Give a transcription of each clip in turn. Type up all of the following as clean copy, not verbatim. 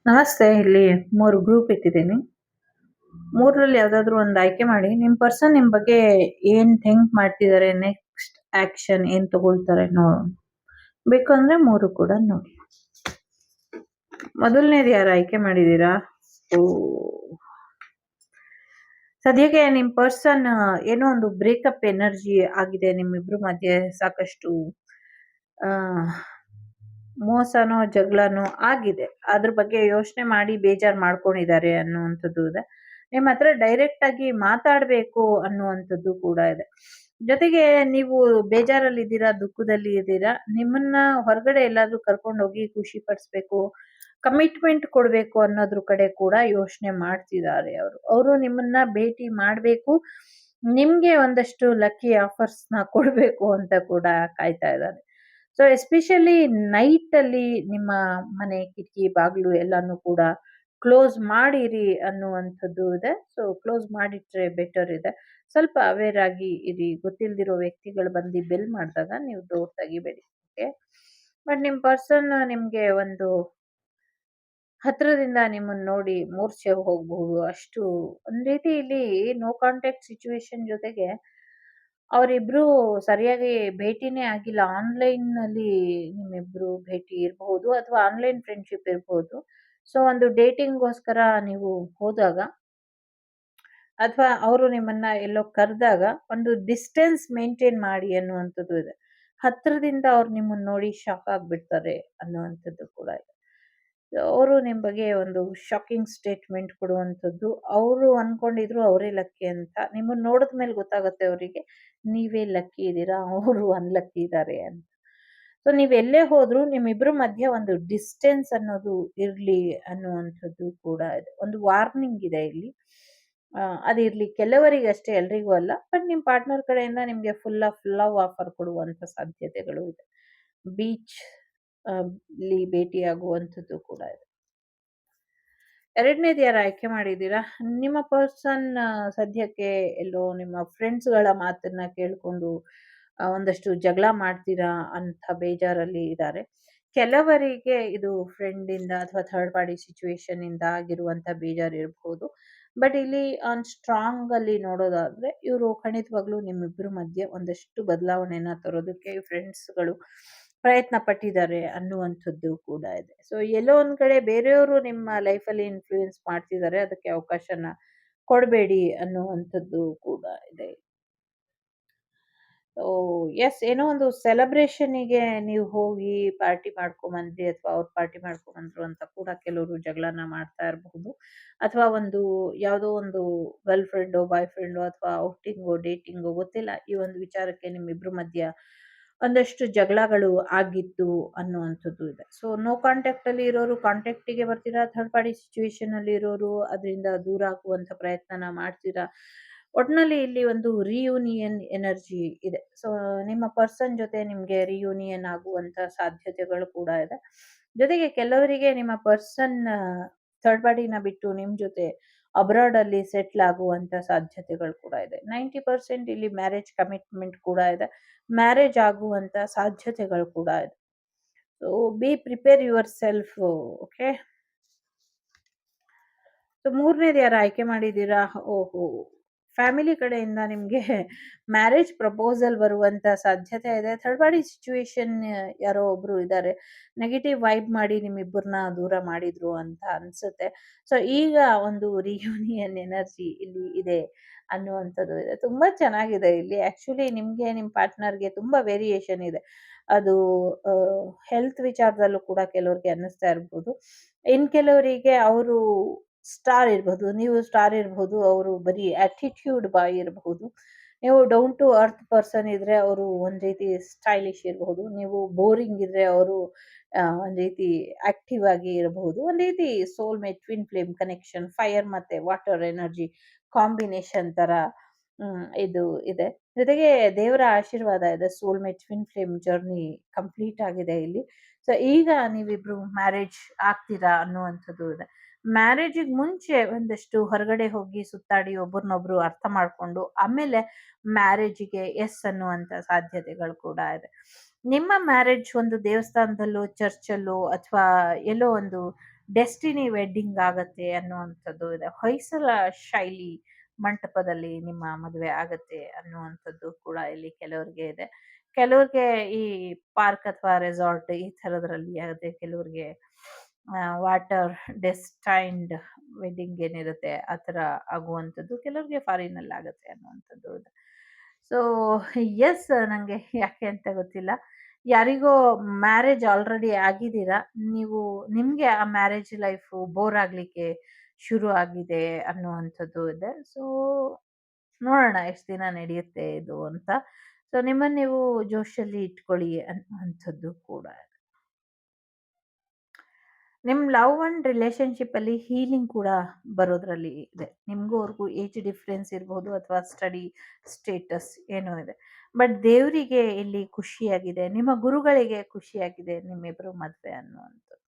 ನಮಸ್ತೆ. ಇಲ್ಲಿ 3 ಗ್ರೂಪ್ ಇಟ್ಟಿದ್ದೀನಿ. 3ರಲ್ಲಿ ಯಾವ್ದಾದ್ರು ಒಂದು ಆಯ್ಕೆ ಮಾಡಿ. ನಿಮ್ ಪರ್ಸನ್ ನಿಮ್ ಬಗ್ಗೆ ಏನ್ ಥಿಂಕ್ ಮಾಡ್ತಿದ್ದಾರೆ, ನೆಕ್ಸ್ಟ್ ಆಕ್ಷನ್ ಏನ್ ತಗೊಳ್ತಾರೆ ಬೇಕು ಅಂದ್ರೆ 3 ಕೂಡ ನೋಡಿ. ಮೊದಲನೇದು ಯಾರು ಆಯ್ಕೆ ಮಾಡಿದೀರಾ? ಸದ್ಯಕ್ಕೆ ನಿಮ್ ಪರ್ಸನ್ ಏನೋ ಒಂದು ಬ್ರೇಕಪ್ ಎನರ್ಜಿ ಆಗಿದೆ ನಿಮ್ಮಿಬ್ರು ಮಧ್ಯೆ. ಸಾಕಷ್ಟು ಆ ಮೋಸನೋ ಜಗಳನೋ ಆಗಿದೆ. ಅದ್ರ ಬಗ್ಗೆ ಯೋಚನೆ ಮಾಡಿ ಬೇಜಾರ್ ಮಾಡ್ಕೊಂಡಿದ್ದಾರೆ ಅನ್ನುವಂಥದ್ದು ಇದೆ. ನಿಮ್ಮ ಹತ್ರ ಡೈರೆಕ್ಟ್ ಆಗಿ ಮಾತಾಡ್ಬೇಕು ಅನ್ನುವಂಥದ್ದು ಕೂಡ ಇದೆ. ಜೊತೆಗೆ ನೀವು ಬೇಜಾರಲ್ಲಿ ಇದ್ದೀರಾ, ದುಃಖದಲ್ಲಿ ಇದ್ದೀರಾ. ನಿಮ್ಮನ್ನ ಹೊರಗಡೆ ಎಲ್ಲಾದ್ರೂ ಕರ್ಕೊಂಡು ಹೋಗಿ ಖುಷಿ ಪಡಿಸ್ಬೇಕು, ಕಮಿಟ್ಮೆಂಟ್ ಕೊಡ್ಬೇಕು ಅನ್ನೋದ್ರ ಕಡೆ ಕೂಡ ಯೋಚನೆ ಮಾಡ್ತಿದ್ದಾರೆ ಅವರು. ಅವರು ನಿಮ್ಮನ್ನ ಭೇಟಿ ಮಾಡ್ಬೇಕು, ನಿಮ್ಗೆ ಒಂದಷ್ಟು ಲಕ್ಕಿ ಆಫರ್ಸ್ ನ ಕೊಡ್ಬೇಕು ಅಂತ ಕೂಡ ಕಾಯ್ತಾ ಇದ್ದಾರೆ. ಸೊ ಎಸ್ಪೆಷಲಿ ನೈಟ್ ಅಲ್ಲಿ ನಿಮ್ಮ ಮನೆ ಕಿಟಕಿ ಬಾಗಿಲು ಎಲ್ಲಾನು ಕೂಡ ಕ್ಲೋಸ್ ಮಾಡಿರಿ ಅನ್ನುವಂಥದ್ದು ಇದೆ. ಸೊ ಕ್ಲೋಸ್ ಮಾಡಿಟ್ರೆ ಬೆಟರ್ ಇದೆ. ಸ್ವಲ್ಪ ಅವೇರ್ ಆಗಿ ಇರಿ. ಗೊತ್ತಿಲ್ದಿರೋ ವ್ಯಕ್ತಿಗಳು ಬಂದು ಬೆಲ್ ಮಾಡಿದಾಗ ನೀವು ಡೋರ್ ತೆಗಿಬೇಡಿ. ಓಕೆ. ಬಟ್ ನಿಮ್ ಪರ್ಸನ್ ನಿಮ್ಗೆ ಒಂದು ಹತ್ರದಿಂದ ನಿಮ್ಮನ್ನ ನೋಡಿ ಮೂರ್ಛೆ ಹೋಗ್ಬಹುದು. ಅಷ್ಟು ಒಂದ್ ರೀತಿ ಇಲ್ಲಿ ನೋ ಕಾಂಟ್ಯಾಕ್ಟ್ ಸಿಚುವೇಶನ್ ಜೊತೆಗೆ ಅವರಿಬ್ರು ಸರಿಯಾಗಿ ಭೇಟಿನೇ ಆಗಿಲ್ಲ. ಆನ್ಲೈನ್ ನಲ್ಲಿ ನಿಮ್ಮಿಬ್ರು ಭೇಟಿ ಇರಬಹುದು ಅಥವಾ ಆನ್ಲೈನ್ ಫ್ರೆಂಡ್ಶಿಪ್ ಇರಬಹುದು. ಸೊ ಒಂದು ಡೇಟಿಂಗ್ಗೋಸ್ಕರ ನೀವು ಹೋದಾಗ ಅಥವಾ ಅವರು ನಿಮ್ಮನ್ನ ಎಲ್ಲೋ ಕರೆದಾಗ ಒಂದು ಡಿಸ್ಟೆನ್ಸ್ ಮೇಂಟೈನ್ ಮಾಡಿ ಅನ್ನುವಂಥದ್ದು ಇದೆ. ಹತ್ರದಿಂದ ಅವ್ರು ನಿಮ್ಮನ್ನ ನೋಡಿ ಶಾಕ್ ಆಗ್ಬಿಡ್ತಾರೆ ಅನ್ನುವಂಥದ್ದು ಕೂಡ ಇದೆ. ಅವರು ನಿಮ್ ಬಗ್ಗೆ ಒಂದು ಶಾಕಿಂಗ್ ಸ್ಟೇಟ್ಮೆಂಟ್ ಕೊಡುವಂಥದ್ದು. ಅವರು ಅನ್ಕೊಂಡಿದ್ರು ಅವರೇ ಲಕ್ಕಿ ಅಂತ. ನಿಮ್ಮನ್ನ ನೋಡಿದ್ಮೇಲೆ ಗೊತ್ತಾಗುತ್ತೆ ಅವರಿಗೆ ನೀವೇ ಲಕ್ಕಿ ಇದ್ದೀರಾ, ಅವರು ಅನ್ಲಕ್ಕಿ ಇದ್ದಾರೆ ಅಂತ. ಸೊ ನೀವ್ ಎಲ್ಲೇ ಹೋದ್ರು ನಿಮ್ಮಿಬ್ರ ಮಧ್ಯ ಒಂದು ಡಿಸ್ಟೆನ್ಸ್ ಅನ್ನೋದು ಇರ್ಲಿ ಅನ್ನುವಂಥದ್ದು ಕೂಡ ಇದೆ. ಒಂದು ವಾರ್ನಿಂಗ್ ಇದೆ ಇಲ್ಲಿ. ಅದಿರ್ಲಿ ಕೆಲವರಿಗಷ್ಟೇ, ಎಲ್ರಿಗೂ ಅಲ್ಲ. ಬಟ್ ನಿಮ್ ಪಾರ್ಟ್ನರ್ ಕಡೆಯಿಂದ ನಿಮ್ಗೆ ಫುಲ್ ಆಫ್ ಲವ್ ಆಫರ್ ಕೊಡುವಂತ ಸಾಧ್ಯತೆಗಳು ಇದೆ. ಬೀಚ್ ಅಲ್ಲಿ ಭೇಟಿಯಾಗುವಂಥದ್ದು ಕೂಡ ಇದೆ. ಎರಡನೇದು ಯಾರು ಆಯ್ಕೆ ಮಾಡಿದ್ದೀರಾ? ನಿಮ್ಮ ಪರ್ಸನ್ ಸದ್ಯಕ್ಕೆ ಎಲ್ಲೋ ನಿಮ್ಮ ಫ್ರೆಂಡ್ಸ್ಗಳ ಮಾತನ್ನ ಕೇಳ್ಕೊಂಡು ಒಂದಷ್ಟು ಜಗಳ ಮಾಡ್ತೀರಾ ಅಂತ ಬೇಜಾರಲ್ಲಿ ಇದ್ದಾರೆ. ಕೆಲವರಿಗೆ ಇದು ಫ್ರೆಂಡ್ ಇಂದ ಅಥವಾ ಥರ್ಡ್ ಪಾರ್ಟಿ ಸಿಚುವೇಶನ್ ಇಂದ ಆಗಿರುವಂತ ಬೇಜಾರ್ ಇರಬಹುದು. ಬಟ್ ಇಲ್ಲಿ ಆನ್ ಸ್ಟ್ರಾಂಗ್ ಅಲ್ಲಿ ನೋಡೋದಾದ್ರೆ ಇವರು ಖಂಡಿತವಾಗ್ಲೂ ನಿಮ್ಮಿಬ್ರ ಮಧ್ಯೆ ಒಂದಷ್ಟು ಬದಲಾವಣೆನ ತರೋದಕ್ಕೆ ಫ್ರೆಂಡ್ಸ್ಗಳು ಪ್ರಯತ್ನ ಪಟ್ಟಿದ್ದಾರೆ ಅನ್ನುವಂಥದ್ದು ಕೂಡ ಇದೆ. ಸೊ ಎಲ್ಲೋ ಒಂದ್ ಕಡೆ ಬೇರೆಯವರು ನಿಮ್ಮ ಲೈಫಲ್ಲಿ ಇನ್ಫ್ಲೂಯೆನ್ಸ್ ಮಾಡ್ತಿದ್ದಾರೆ, ಅದಕ್ಕೆ ಅವಕಾಶನ ಕೊಡಬೇಡಿ ಅನ್ನುವಂಥದ್ದು ಕೂಡ ಇದೆ. ಎಸ್, ಏನೋ ಒಂದು ಸೆಲೆಬ್ರೇಷನ್ನಿಗೆ ನೀವು ಹೋಗಿ ಪಾರ್ಟಿ ಮಾಡ್ಕೊಂಬಂದ್ರಿ ಅಥವಾ ಅವ್ರು ಪಾರ್ಟಿ ಮಾಡ್ಕೊಂಬಂದ್ರು ಅಂತ ಕೂಡ ಕೆಲವರು ಜಗಳನ ಮಾಡ್ತಾ ಇರಬಹುದು. ಅಥವಾ ಒಂದು ಯಾವುದೋ ಒಂದು ಗರ್ಲ್ ಫ್ರೆಂಡೋ ಬಾಯ್ ಫ್ರೆಂಡೋ ಅಥವಾ ಔಟಿಂಗೋ ಡೇಟಿಂಗೋ ಗೊತ್ತಿಲ್ಲ, ಈ ಒಂದು ವಿಚಾರಕ್ಕೆ ನಿಮ್ಮಿಬ್ರ ಮಧ್ಯ ಒಂದಷ್ಟು ಜಗಳಗಳು ಆಗಿತ್ತು ಅನ್ನುವಂಥದ್ದು ಇದೆ. ಸೊ ನೋ ಕಾಂಟ್ಯಾಕ್ಟ್ ಅಲ್ಲಿ ಇರೋರು ಕಾಂಟ್ಯಾಕ್ಟಿಗೆ ಬರ್ತೀರಾ, ಥರ್ಡ್ ಪಾರ್ಟಿ ಸಿಚುವೇಶನ್ ಅಲ್ಲಿ ಇರೋರು ಅದರಿಂದ ದೂರ ಆಗುವಂತ ಪ್ರಯತ್ನನ ಮಾಡ್ತೀರಾ. ಒಟ್ನಲ್ಲಿ ಇಲ್ಲಿ ಒಂದು ರಿಯೂನಿಯನ್ ಎನರ್ಜಿ ಇದೆ. ಸೊ ನಿಮ್ಮ ಪರ್ಸನ್ ಜೊತೆ ನಿಮ್ಗೆ ರಿಯೂನಿಯನ್ ಆಗುವಂತ ಸಾಧ್ಯತೆಗಳು ಕೂಡ ಇದೆ. ಜೊತೆಗೆ ಕೆಲವರಿಗೆ ನಿಮ್ಮ ಪರ್ಸನ್ ಥರ್ಡ್ ಪಾರ್ಟಿನ ಬಿಟ್ಟು ನಿಮ್ ಜೊತೆ ಅಬ್ರಾಡ್ ಅಲ್ಲಿ ಸೆಟ್ಲ್ ಆಗುವಂತ ಸಾಧ್ಯತೆಗಳು ಕೂಡ ಇದೆ. 90% ಇಲ್ಲಿ ಮ್ಯಾರೇಜ್ ಕಮಿಟ್ಮೆಂಟ್ ಕೂಡ ಇದೆ. ಮ್ಯಾರೇಜ್ ಆಗುವಂತ ಸಾಧ್ಯತೆಗಳು ಕೂಡ ಇದೆ. So B prepare your self. Okay. So ಮೂರನೇದು ಯಾರು ಆಯ್ಕೆ ಮಾಡಿದ್ದೀರಾ? ಓಹೋ, ಫ್ಯಾಮಿಲಿ ಕಡೆಯಿಂದ ನಿಮ್ಗೆ ಮ್ಯಾರೇಜ್ ಪ್ರಪೋಸಲ್ ಬರುವಂತ ಸಾಧ್ಯತೆ ಇದೆ. ಥರ್ಡ್ ಪಾರ್ಟಿ ಸಿಚುವೇಶನ್ ಯಾರೋ ಒಬ್ರು ಇದ್ದಾರೆ, ನೆಗೆಟಿವ್ ವೈಬ್ ಮಾಡಿ ನಿಮ್ಮಿಬ್ಬರನ್ನ ದೂರ ಮಾಡಿದ್ರು ಅಂತ ಅನ್ಸುತ್ತೆ. ಸೊ ಈಗ ಒಂದು ರಿಯೂನಿಯನ್ ಎನರ್ಜಿ ಇಲ್ಲಿ ಇದೆ ಅನ್ನುವಂಥದ್ದು ಇದೆ. ತುಂಬಾ ಚೆನ್ನಾಗಿದೆ ಇಲ್ಲಿ. ಆಕ್ಚುಲಿ ನಿಮ್ಗೆ ನಿಮ್ ಪಾರ್ಟ್ನರ್ಗೆ ತುಂಬಾ ವೇರಿಯೇಷನ್ ಇದೆ. ಅದು ಹೆಲ್ತ್ ವಿಚಾರದಲ್ಲೂ ಕೂಡ ಕೆಲವ್ರಿಗೆ ಅನ್ನಿಸ್ತಾ ಇರ್ಬೋದು. ಇನ್ ಕೆಲವರಿಗೆ ಅವರು ಸ್ಟಾರ್ ಇರ್ಬಹುದು, ನೀವು ಸ್ಟಾರ್ ಇರ್ಬಹುದು, ಅವರು ಬರೀ ಆಟಿಟ್ಯೂಡ್ ಬಾಯ್ ಇರಬಹುದು. ನೀವು ಡೌನ್ ಟು ಅರ್ತ್ ಪರ್ಸನ್ ಇದ್ರೆ ಅವರು ಒಂದ್ ರೀತಿ ಸ್ಟೈಲಿಶ್ ಇರಬಹುದು. ನೀವು ಬೋರಿಂಗ್ ಇದ್ರೆ ಅವರು ಒಂದ್ ರೀತಿ ಆಕ್ಟಿವ್ ಆಗಿ ಇರಬಹುದು. ಒಂದ್ ರೀತಿ soul mate twin flame connection, fire ಮತ್ತೆ ವಾಟರ್ ಎನರ್ಜಿ ಕಾಂಬಿನೇಷನ್ ತರ ಇದು ಇದೆ. ಜೊತೆಗೆ ದೇವರ ಆಶೀರ್ವಾದ ಇದೆ. Soul mate twin flame journey complete ಆಗಿದೆ ಇಲ್ಲಿ. ಸೊ ಈಗ ನೀವಿಬ್ರು ಮ್ಯಾರೇಜ್ ಆಗ್ತೀರಾ ಅನ್ನುವಂಥದ್ದು ಇದೆ. ಮ್ಯಾರೇಜಿಗೆ ಮುಂಚೆ ಒಂದಷ್ಟು ಹೊರಗಡೆ ಹೋಗಿ ಸುತ್ತಾಡಿ ಒಬ್ರನ್ನೊಬ್ರು ಅರ್ಥ ಮಾಡ್ಕೊಂಡು ಆಮೇಲೆ ಮ್ಯಾರೇಜಿಗೆ ಎಸ್ ಅನ್ನುವಂತ ಸಾಧ್ಯತೆಗಳು ಕೂಡ ಇದೆ. ನಿಮ್ಮ ಮ್ಯಾರೇಜ್ ಒಂದು ದೇವಸ್ಥಾನದಲ್ಲೋ ಚರ್ಚಲ್ಲೋ ಅಥವಾ ಎಲ್ಲೋ ಒಂದು ಡೆಸ್ಟಿನಿ ವೆಡ್ಡಿಂಗ್ ಆಗತ್ತೆ ಅನ್ನುವಂಥದ್ದು ಇದೆ. ಹೊಯ್ಸಳ ಶೈಲಿ ಮಂಟಪದಲ್ಲಿ ನಿಮ್ಮ ಮದುವೆ ಆಗತ್ತೆ ಅನ್ನುವಂಥದ್ದು ಕೂಡ ಇಲ್ಲಿ ಕೆಲವ್ರಿಗೆ ಇದೆ. ಕೆಲವ್ರಿಗೆ ಈ ಪಾರ್ಕ್ ಅಥವಾ ರೆಸಾರ್ಟ್ ಈ ಥರದ್ರಲ್ಲಿ ಆಗುತ್ತೆ. ಕೆಲವ್ರಿಗೆ ವಾಟರ್ ಡೆಸ್ಟೈನ್ಡ್ ವೆಡ್ಡಿಂಗ್ ಏನಿರುತ್ತೆ ಆ ಥರ ಆಗುವಂಥದ್ದು. ಕೆಲವ್ರಿಗೆ ಫಾರಿನಲ್ಲಿ ಆಗತ್ತೆ ಅನ್ನುವಂಥದ್ದು ಇದೆ. ಸೊ ಯೆಸ್, ನಂಗೆ ಯಾಕೆ ಅಂತ ಗೊತ್ತಿಲ್ಲ. ಯಾರಿಗೋ ಮ್ಯಾರೇಜ್ ಆಲ್ರೆಡಿ ಆಗಿದ್ದೀರಾ, ನೀವು ನಿಮ್ಗೆ ಆ ಮ್ಯಾರೇಜ್ ಲೈಫು ಬೋರ್ ಆಗ್ಲಿಕ್ಕೆ ಶುರು ಆಗಿದೆ ಅನ್ನುವಂಥದ್ದು ಇದೆ. ಸೊ ನೋಡೋಣ ಎಷ್ಟು ದಿನ ನಡೆಯುತ್ತೆ ಇದು ಅಂತ. ಸೊ ನಿಮ್ಮನ್ನ ನೀವು ಜೋಶಲ್ಲಿ ಇಟ್ಕೊಳ್ಳಿ ಅನ್ನುವಂಥದ್ದು ಕೂಡ. ನಿಮ್ ಲವ್ ಅಂಡ್ ರಿಲೇಶನ್‌ಶಿಪ್ ಅಲ್ಲಿ ಹೀಲಿಂಗ್ ಕೂಡ ಬರೋದ್ರಲ್ಲಿ ಇದೆ. ನಿಮ್ಗೂ ಅವ್ರಿಗೂ ಏಜ್ ಡಿಫರೆನ್ಸ್ ಇರ್ಬಹುದು ಅಥವಾ ಸ್ಟಡಿ ಸ್ಟೇಟಸ್ ಏನೋ ಇದೆ. ಬಟ್ ದೇವರಿಗೆ ಇಲ್ಲಿ ಖುಷಿಯಾಗಿದೆ. ನಿಮ್ಮ ಗುರುಗಳಿಗೆ ಖುಷಿಯಾಗಿದೆ ನಿಮ್ಮಿಬ್ರು ಮದ್ವೆ ಅನ್ನುವಂಥದ್ದು.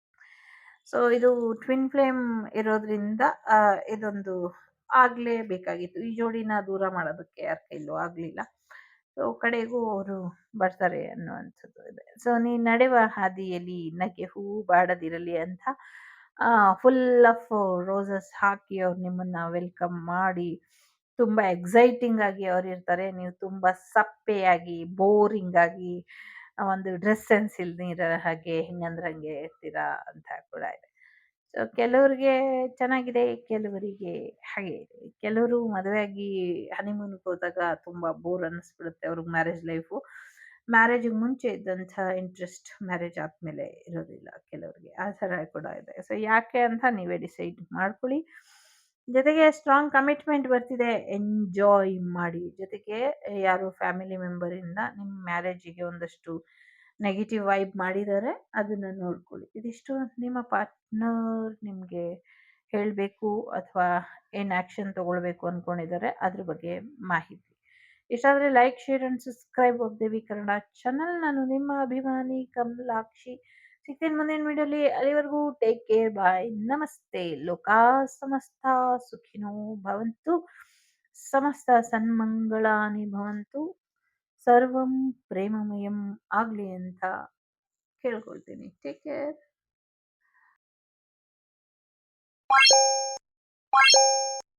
ಸೊ ಇದು ಟ್ವಿನ್ ಫ್ಲೇಮ್ ಇರೋದ್ರಿಂದ ಇದೊಂದು ಆಗ್ಲೇಬೇಕಾಗಿತ್ತು. ಈ ಜೋಡಿನ ದೂರ ಮಾಡೋದಕ್ಕೆ ಯಾರ ಕೈಲೂ ಆಗ್ಲಿಲ್ಲ. ಸೊ ಕಡೆಗೂ ಅವರು ಬರ್ತಾರೆ ಅನ್ನುವಂಥದ್ದು ಇದೆ. ಸೊ ನೀ ನಡೆವ ಹಾದಿಯಲ್ಲಿ ನಗೆ ಹೂವು ಬಾಡದಿರಲಿ ಅಂತ ಫುಲ್ ಆಫ್ ರೋಸಸ್ ಹಾಕಿ ಅವ್ರು ನಿಮ್ಮನ್ನ ವೆಲ್ಕಮ್ ಮಾಡಿ ತುಂಬಾ ಎಕ್ಸೈಟಿಂಗ್ ಆಗಿ ಅವ್ರು ಇರ್ತಾರೆ. ನೀವು ತುಂಬಾ ಸಪ್ಪೆಯಾಗಿ ಬೋರಿಂಗ್ ಆಗಿ ಒಂದು ಡ್ರೆಸ್ ಸೆನ್ಸ್ ಇಲ್ದಿರ ಹಾಗೆ ಹಿಂಗಂದ್ರಂಗೆ ಇರ್ತೀರಾ ಅಂತ ಕೂಡ ಇದೆ. ಸೊ ಕೆಲವ್ರಿಗೆ ಚೆನ್ನಾಗಿದೆ, ಕೆಲವರಿಗೆ ಹಾಗೆ ಇದೆ. ಕೆಲವರು ಮದುವೆಯಾಗಿ ಹನಿಮೂನ್‌ಗೆ ಹೋದಾಗ ತುಂಬಾ ಬೋರ್ ಅನ್ನಿಸ್ಬಿಡುತ್ತೆ ಅವ್ರಿಗೆ ಮ್ಯಾರೇಜ್ ಲೈಫು. ಮ್ಯಾರೇಜಿಗೆ ಮುಂಚೆ ಇದ್ದಂಥ ಇಂಟ್ರೆಸ್ಟ್ ಮ್ಯಾರೇಜ್ ಆದ್ಮೇಲೆ ಇರೋದಿಲ್ಲ ಕೆಲವ್ರಿಗೆ. ಆ ಥರ ಕೂಡ ಇದೆ. ಸೊ ಯಾಕೆ ಅಂತ ನೀವೇ ಡಿಸೈಡ್ ಮಾಡ್ಕೊಳ್ಳಿ. ಜೊತೆಗೆ ಸ್ಟ್ರಾಂಗ್ ಕಮಿಟ್ಮೆಂಟ್ ಬರ್ತಿದೆ. ಎಂಜಾಯ್ ಮಾಡಿ. ಜೊತೆಗೆ ಯಾರು ಫ್ಯಾಮಿಲಿ ಮೆಂಬರಿಂದ ನಿಮ್ಮ ಮ್ಯಾರೇಜಿಗೆ ಒಂದಷ್ಟು ನೆಗೆಟಿವ್ ವೈಬ್ ಮಾಡಿದ್ದಾರೆ, ಅದನ್ನ ನೋಡ್ಕೊಳ್ಳಿ. ಇದಿಷ್ಟು ನಿಮ್ಮ ಪಾರ್ಟ್ನರ್ ನಿಮಗೆ ಹೇಳಬೇಕು ಅಥವಾ ಏನು ಆ್ಯಕ್ಷನ್ ತಗೊಳ್ಬೇಕು ಅಂದ್ಕೊಂಡಿದ್ದಾರೆ ಅದ್ರ ಬಗ್ಗೆ ಮಾಹಿತಿ. ಇಷ್ಟ ಆದರೆ like, share and subscribe Devi Kannada channel. ನಾನು ನಿಮ್ಮ ಅಭಿಮಾನಿ ಕಮಲಾಕ್ಷಿ. ಸಿಗ್ತೇನೆ ಮುಂದಿನ ವಿಡಿಯೋಲಿ. ಅಲ್ಲಿವರೆಗೂ ಟೇಕ್ ಕೇರ್, ಬಾಯ್, ನಮಸ್ತೆ. ಲೋಕಾ ಸಮಸ್ತ ಸುಖಿನೋ ಭವಂತು, ಸಮಸ್ತ ಸನ್ಮಂಗಳಾನಿ ಭವಂತು, ಸರ್ವಂ ಪ್ರೇಮಮಯಂ ಆಗ್ಲಿ ಅಂತ ಕೇಳ್ಕೊಳ್ತೀನಿ. Take care.